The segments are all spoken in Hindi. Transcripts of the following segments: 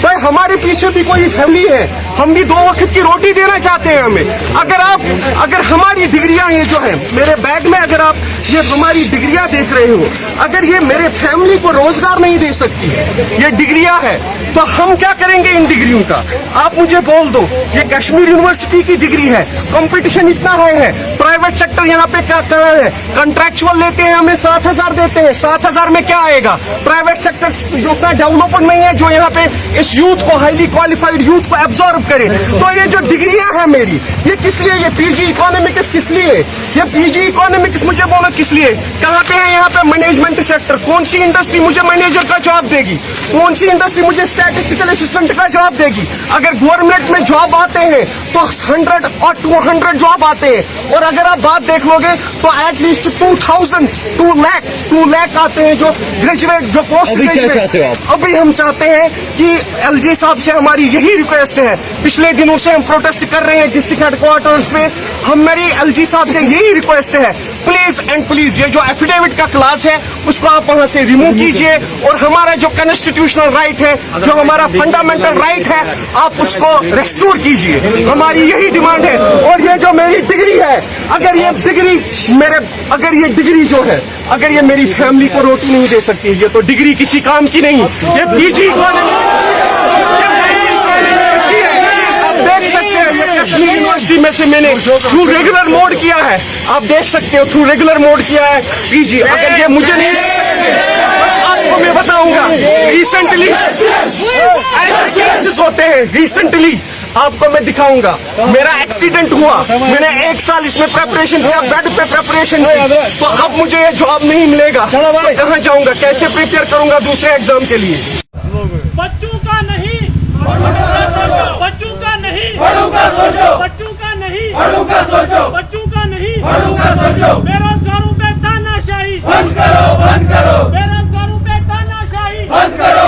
भाई हमारे पीछे भी कोई फैमिली है, हम भी 2 वक्त की रोटी देना चाहते हैं हमें। अगर हमारी डिग्रियां ये जो है मेरे बैग में, अगर आप ये हमारी डिग्रियां देख रहे हो, अगर ये मेरे फैमिली को रोजगार नहीं दे सकती ये डिग्रियां है, तो हम क्या करेंगे इन डिग्रियों का? आप मुझे बोल दो, ये कश्मीर यूनिवर्सिटी की डिग्री है, कंपटीशन इतना हाई है, प्राइवेट सेक्टर यहाँ पे क्या कर रहा है, कंट्रैक्चुअल लेते हैं हमें 7,000 देते हैं, 7,000 में क्या आएगा? प्राइवेट सेक्टर जो उतना डेवलपमेंट नहीं है जो यहाँ पे इस यूथ को, हाईली क्वालिफाइड यूथ को एब्जॉर्ब करे। तो ये जो डिग्रियां हैं मेरी, ये किस लिए? ये पीजी इकोनॉमिक्स किस लिए? ये पीजी इकोनॉमिक्स मुझे बोलो किस लिए? कहाँ पे है यहाँ पे मैनेजमेंट सेक्टर? कौन सी इंडस्ट्री मुझे मैनेजर का जॉब देगी? कौन सी इंडस्ट्री मुझे स्टैटिस्टिकल असिस्टेंट का जॉब देगी? अगर गवर्नमेंट में जॉब आते हैं तो 100 और 200 जॉब आते हैं, और अगर आप बात देख लोगे तो एटलीस्ट 2 लाख आते हैं जो ग्रेजुएट, जो पोस्ट ग्रेजुएट। अभी हम चाहते हैं कि एलजी साहब से हमारी यही रिक्वेस्ट है, पिछले दिनों से हम प्रोटेस्ट कर रहे हैं डिस्ट्रिक्ट हेडक्वार्टर्स पे, हमारी एलजी साहब से यही रिक्वेस्ट है, प्लीज एंड प्लीज ये जो एफिडेविट का क्लास है उसको आप वहां से रिमूव कीजिए, और हमारा जो कॉन्स्टिट्यूशनल राइट है, जो हमारा फंडामेंटल राइट है, आप उसको रेस्टोर कीजिए। हमारी यही डिमांड है। और ये जो मेरी डिग्री है, अगर ये डिग्री जो है, अगर ये मेरी फैमिली को रोटी नहीं दे सकती, ये तो डिग्री किसी काम की नहीं। ये पीजी कश्मीर यूनिवर्सिटी में से मैंने थ्रू रेगुलर मोड किया है, आप देख सकते हो, थ्रू रेगुलर मोड किया है पीजी। अगर ये मुझे नहीं दे सकते, आपको मैं बताऊंगा, रिसेंटली ऐसे केसेस होते हैं, रिसेंटली आपको मैं दिखाऊंगा, मेरा एक्सीडेंट हुआ, मैंने 1 साल इसमें प्रेपरेशन किया, बेड पे प्रेपरेशन की, तो अब मुझे ये जॉब नहीं मिलेगा, तो कहाँ जाऊंगा, कैसे प्रिपेयर करूंगा दूसरे एग्जाम के लिए? बच्चों का नहीं, बच्चों का नहीं, बच्चों का सोचो, बच्चों का नहीं, बच्चों का नहीं, बेरोजगारों पे तानाशाही बंद करो, बेरोजगारों पे तानाशाही बंद करो,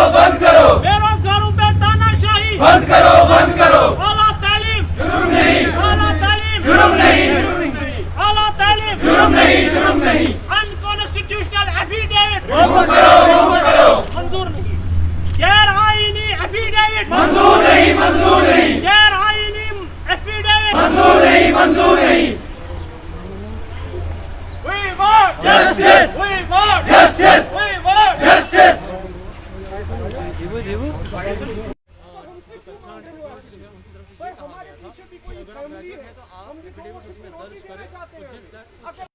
बेरोजगारों पे तानाशाही बंद करो, आला तालीम जुर्म नहीं, आला तालीम जुर्म नहीं, आला तालीम जुर्म नहीं, अनकॉन्स्टिट्यूशनल एफिडेविट मंजूर नहीं, गैर आईनी एफिडेविट मंजूर नहीं, गैर आईनी एफिडेविट मंजूर नहीं। We want justice, we want justice, we want justice।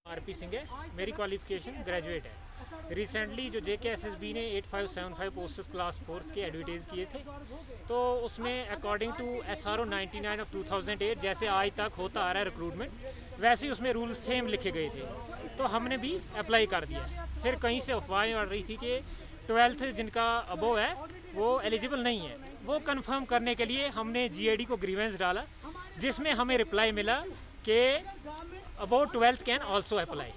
RP Singh है, मेरी क्वालिफिकेशन ग्रेजुएट है। रिसेंटली जो JKSSB ने 8575 पोस्ट्स क्लास 4th के एडवर्टाइज किए थे, तो उसमें अकॉर्डिंग टू SRO 99 ऑफ 2008 जैसे आज तक होता आ रहा है रिक्रूटमेंट, वैसे ही उसमें रूल्स सेम लिखे गए थे, तो हमने भी अप्लाई कर दिया। फिर कहीं से अफवाहें उड़ रही थी कि 12th जिनका अबोव है वो एलिजिबल नहीं है। वो कंफर्म करने के लिए हमने GAD को ग्रीवेंस डाला, जिसमें हमें रिप्लाई मिला कि about 12th can also apply.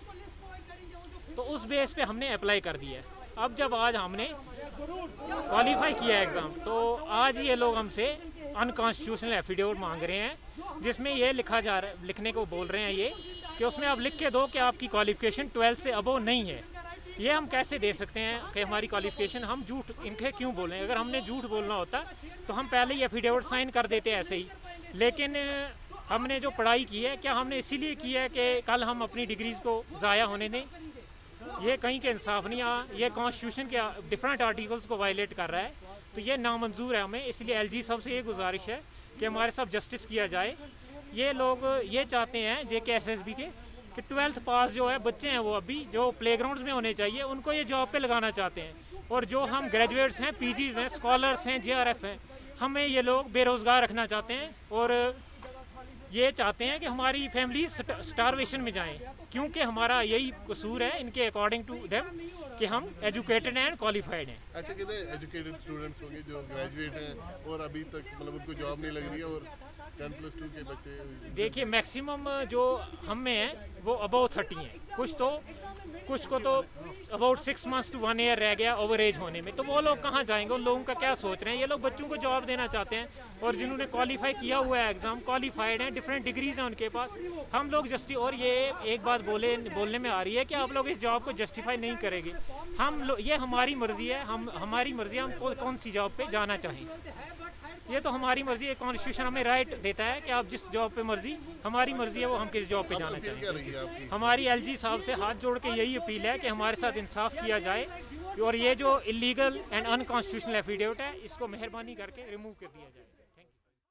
तो उस बेस पे हमने अप्लाई कर दिया। अब जब आज हमने क्वालिफाई किया एग्ज़ाम, तो आज ये लोग हमसे अनकॉन्स्टिट्यूशनल एफिडेविट मांग रहे हैं, जिसमें ये लिखने को बोल रहे हैं ये कि उसमें आप लिख के दो कि आपकी क्वालिफिकेशन 12th से अबोव नहीं है। ये हम कैसे दे सकते हैं कि हमारी क्वालिफिकेशन, हम झूठ इनके क्यों बोलें? अगर हमने झूठ बोलना होता तो हम पहले ही एफिडेविट साइन कर देते ऐसे ही। लेकिन हमने जो पढ़ाई की है, क्या हमने इसीलिए की है कि कल हम अपनी डिग्रीज़ को ज़ाया होने दें? ये कहीं के इंसाफ नहीं आ, ये कॉन्स्टिट्यूशन के डिफरेंट आर्टिकल्स को वायलेट कर रहा है, तो ये नामंजूर है हमें। इसलिए LG साहब से ये गुजारिश है कि हमारे साथ जस्टिस किया जाए। ये लोग ये चाहते हैं JKSSB के कि 12th पास जो है बच्चे हैं, वो अभी जो प्लेग्राउंड्स में होने चाहिए, उनको ये जॉब पे लगाना चाहते हैं। और जो हम ग्रेजुएट्स हैं, PGs हैं, स्कॉलर्स हैं, JRF हैं, हमें ये लोग बेरोज़गार रखना चाहते हैं, और ये चाहते हैं कि हमारी फैमिली स्टारवेशन में जाएं, क्योंकि हमारा यही कसूर है इनके अकॉर्डिंग टू देम कि हम एजुकेटेड एंड क्वालिफाइड हैं। ऐसे कितने एजुकेटेड स्टूडेंट्स होंगे जो ग्रेजुएट हैं और अभी तक मतलब उनको जॉब नहीं लग रही है, और 10+2 के बच्चे? देखिए, मैक्सिमम जो हम में है वो अबाउ 30 हैं, कुछ को तो अबाउट 6 months to 1 year रह गया ओवर एज होने में। तो वो लोग कहाँ जाएंगे? उन लोगों का क्या सोच रहे हैं? ये लोग बच्चों को जॉब देना चाहते हैं, और जिन्होंने क्वालिफाई किया हुआ है एग्ज़ाम, क्वालिफाइड हैं, डिफरेंट डिग्रीज हैं उनके पास। हम लोग और ये एक बात बोलने में आ रही है कि आप लोग इस जॉब को जस्टिफाई नहीं करेंगे। ये हमारी मर्जी है, हमारी मर्जी है हम कौन सी जॉब पे जाना चाहें। ये तो हमारी मर्जी है, कॉन्स्टिट्यूशन हमें राइट देता है कि आप जिस जॉब पे मर्जी, हमारी मर्जी है वो हम किस जॉब पे जाना चाहें। हमारी एलजी साहब से हाथ जोड़ के यही अपील है कि हमारे साथ इंसाफ किया जाए और ये जो इलीगल एंड अनकॉन्स्टिट्यूशनल एफिडेविट है इसको मेहरबानी करके रिमूव कर दिया जाए।